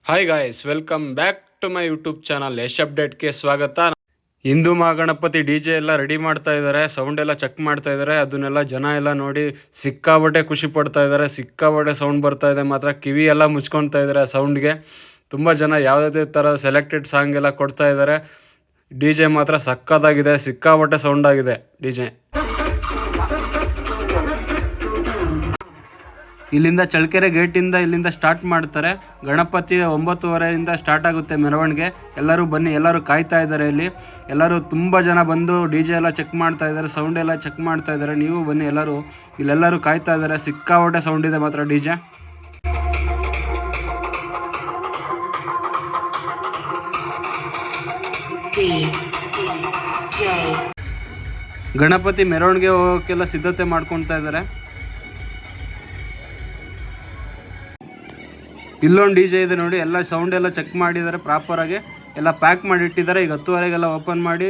Hi guys, welcome back to my YouTube channel Yash ಅಪ್ಡೇಟ್ಗೆ ಸ್ವಾಗತ. Hindu Mahaganapati DJ ಎಲ್ಲ ರೆಡಿ ಮಾಡ್ತಾ ಇದ್ದಾರೆ, ಸೌಂಡ್ ಎಲ್ಲ ಚೆಕ್ ಮಾಡ್ತಾ ಇದ್ದಾರೆ. ಅದನ್ನೆಲ್ಲ ಜನ ಎಲ್ಲ ನೋಡಿ ಸಿಕ್ಕಾಬಟ್ಟೆ ಖುಷಿ ಪಡ್ತಾ ಇದ್ದಾರೆ. ಸಿಕ್ಕಾಬಟ್ಟೆ ಸೌಂಡ್ ಬರ್ತಾ ಇದೆ, ಮಾತ್ರ ಕಿವಿ ಎಲ್ಲ ಮುಚ್ಕೊಳ್ತಾ ಇದ್ದಾರೆ ಸೌಂಡ್ಗೆ. ತುಂಬ ಜನ ಯಾವುದೇ ಥರ ಸೆಲೆಕ್ಟೆಡ್ ಸಾಂಗ್ ಎಲ್ಲ ಕೊಡ್ತಾ ಇದ್ದಾರೆ. DJ ಮಾತ್ರ ಸಕ್ಕತ್ತಾಗಿದೆ, ಸಿಕ್ಕಾಬಟ್ಟೆ ಸೌಂಡ್ ಆಗಿದೆ DJ. ಇಲ್ಲಿಂದ ಚಳ್ಳಕೆರೆ ಗೇಟಿಂದ ಇಲ್ಲಿಂದ ಸ್ಟಾರ್ಟ್ ಮಾಡ್ತಾರೆ. ಗಣಪತಿ 9:30 ಸ್ಟಾರ್ಟ್ ಆಗುತ್ತೆ ಮೆರವಣಿಗೆ. ಎಲ್ಲರೂ ಬನ್ನಿ, ಎಲ್ಲರೂ ಕಾಯ್ತಾ ಇದ್ದಾರೆ. ಇಲ್ಲಿ ಎಲ್ಲರೂ ತುಂಬ ಜನ ಬಂದು DJ ಎಲ್ಲ ಚೆಕ್ ಮಾಡ್ತಾ ಇದ್ದಾರೆ, ಸೌಂಡ್ ಎಲ್ಲ ಚೆಕ್ ಮಾಡ್ತಾ ಇದ್ದಾರೆ. ನೀವು ಬನ್ನಿ, ಎಲ್ಲರೂ ಇಲ್ಲೆಲ್ಲರೂ ಕಾಯ್ತಾ ಇದ್ದಾರೆ. ಸಿಕ್ಕಾಪಟ್ಟೆ ಸೌಂಡ್ ಇದೆ ಮಾತ್ರ DJ. ಗಣಪತಿ ಮೆರವಣಿಗೆ ಹೋಗೋಕ್ಕೆಲ್ಲ ಸಿದ್ಧತೆ ಮಾಡ್ಕೊತಾ ಇದ್ದಾರೆ. ಇಲ್ಲೊಂದು DJ ಇದೆ ನೋಡಿ, ಎಲ್ಲ ಸೌಂಡ್ ಎಲ್ಲ ಚೆಕ್ ಮಾಡಿದ್ದಾರೆ, ಪ್ರಾಪರಾಗಿ ಎಲ್ಲ ಪ್ಯಾಕ್ ಮಾಡಿ ಇಟ್ಟಿದ್ದಾರೆ. ಈಗ 10:30 ಓಪನ್ ಮಾಡಿ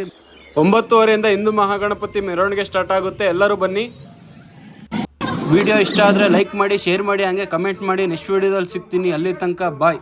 9:30 ಹಿಂದೂ ಮಹಾಗಣಪತಿ ಮೆರವಣಿಗೆ ಸ್ಟಾರ್ಟ್ ಆಗುತ್ತೆ. ಎಲ್ಲರೂ ಬನ್ನಿ. ವಿಡಿಯೋ ಇಷ್ಟ ಆದರೆ ಲೈಕ್ ಮಾಡಿ, ಶೇರ್ ಮಾಡಿ, ಹಂಗೆ ಕಮೆಂಟ್ ಮಾಡಿ. ನೆಕ್ಸ್ಟ್ ವಿಡಿಯೋದಲ್ಲಿ ಸಿಗ್ತೀನಿ. ಅಲ್ಲಿ ತನಕ ಬಾಯ್.